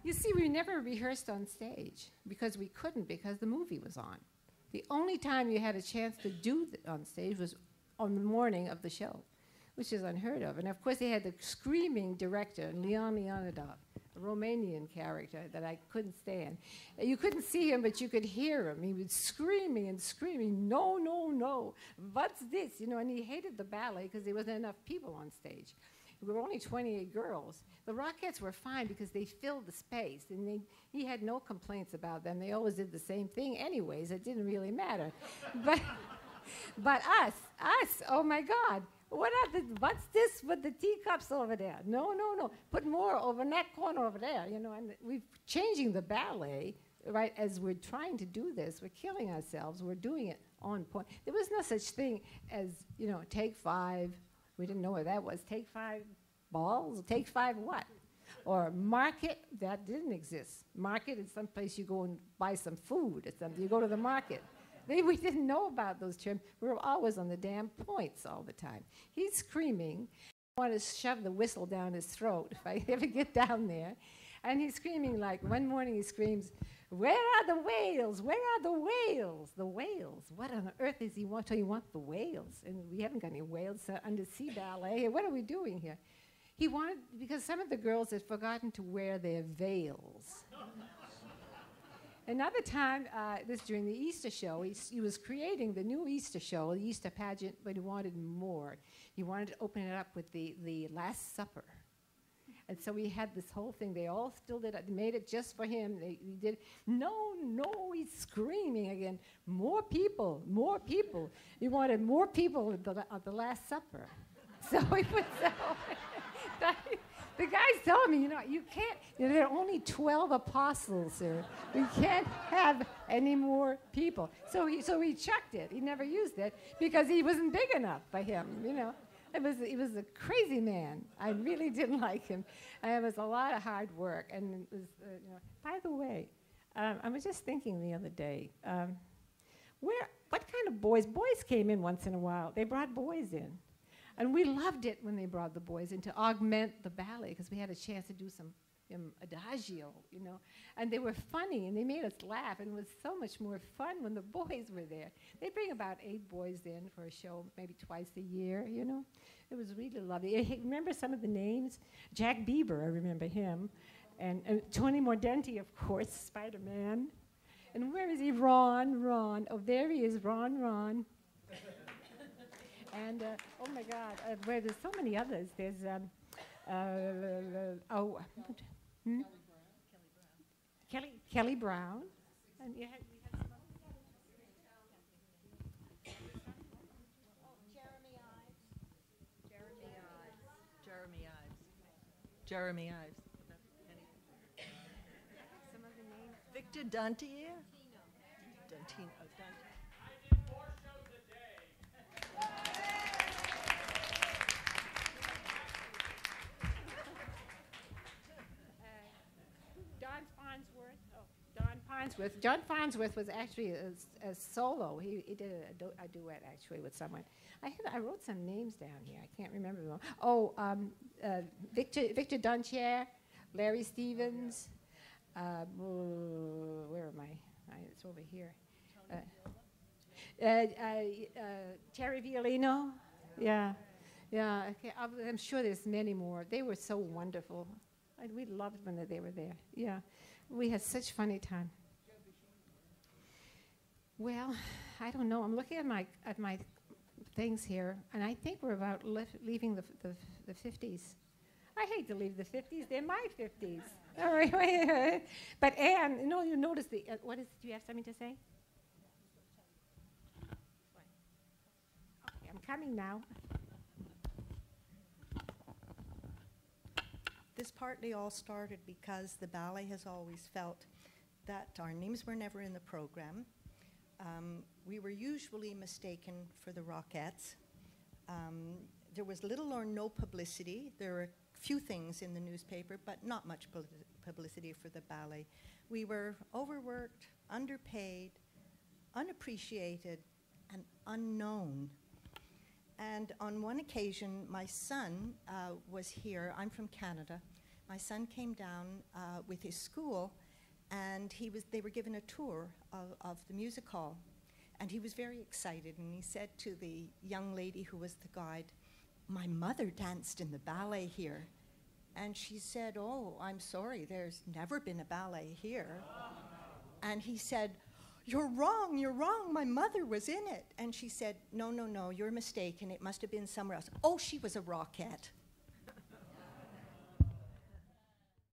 You see, we never rehearsed on stage because we couldn't, because the movie was on. The only time you had a chance to do on stage was on the morning of the show, which is unheard of. And of course, they had the screaming director, Leon Leonidov, a Romanian character that I couldn't stand. You couldn't see him, but you could hear him. He was screaming and screaming, no, no, no, what's this? You know, and he hated the ballet because there wasn't enough people on stage. We were only 28 girls. The Rockettes were fine because they filled the space, and he had no complaints about them. They always did the same thing anyways. It didn't really matter. But us, oh my God. What's this with the teacups over there? No, no, no. Put more over in that corner over there, you know. And we're changing the ballet, right, as we're trying to do this. We're killing ourselves. We're doing it on point. There was no such thing as, you know, take 5. We didn't know what that was. Take 5 balls? Take 5 what? Or market? That didn't exist. Market is someplace you go and buy some food or something. You go to the market. We didn't know about those terms. We were always on the damn points all the time. He's screaming. I want to shove the whistle down his throat if I ever get down there. And he's screaming like, one morning he screams, where are the whales? Where are the whales? The whales. What on earth does he want? So you want the whales? And we haven't got any whales, undersea ballet. What are we doing here? He wanted, because some of the girls had forgotten to wear their veils. Another time, this during the Easter show, he was creating the new Easter show, the Easter pageant, but he wanted more. He wanted to open it up with the Last Supper. And so we had this whole thing. They all still did it. They made it just for him. He did, no, no, he's screaming again. More people, more people. He wanted more people at the Last Supper. So he put the guys told me, you know, you can't, you know, there are only 12 apostles here. We can't have any more people. So he chucked it. He never used it because he wasn't big enough for him, you know. He was a crazy man. I really didn't like him. And it was a lot of hard work. And it was, you know, by the way, I was just thinking the other day, what kind of boys came in once in a while. They brought boys in. And we loved it when they brought the boys in to augment the ballet because we had a chance to do some adagio, you know. And they were funny and they made us laugh, and it was so much more fun when the boys were there. They bring about 8 boys in for a show maybe twice a year, you know. It was really lovely. I remember some of the names. Jack Bieber, I remember him. And Tony Mordenti, of course, Spider-Man. And where is he? Ron. Oh, there he is, Ron. And, oh my God, where there's so many others. There's, Kelly Brown. And you had some others. Jeremy Ives. Some of the names. Victor Dantier? Dantino. I did 4 shows a day. John Farnsworth was actually a solo. He did a duet actually with someone. I wrote some names down here. I can't remember them all. Oh, Victor Duntier, Larry Stevens. Where am I? It's over here. Terry Violino. Yeah. Okay. I'm sure there's many more. They were so wonderful. We loved when they were there. Yeah. We had such funny time. Well, I don't know. I'm looking at my things here, and I think we're about leaving the 50s. I hate to leave the 50s. They're my 50s. All right. But Anne, you know, you notice the what is? Do you have something to say? Okay, I'm coming now. This partly all started because the ballet has always felt that our names were never in the program. We were usually mistaken for the Rockettes. There was little or no publicity. There were a few things in the newspaper, but not much publicity for the ballet. We were overworked, underpaid, unappreciated, and unknown. And on one occasion, my son was here. I'm from Canada. my son came down with his school, and they were given a tour of the music hall. And he was very excited, and he said to the young lady who was the guide, "My mother danced in the ballet here." And she said, "Oh, I'm sorry, there's never been a ballet here." And he said, you're wrong, my mother was in it." And she said, no, you're mistaken, it must have been somewhere else. "Oh, she was a Rockette."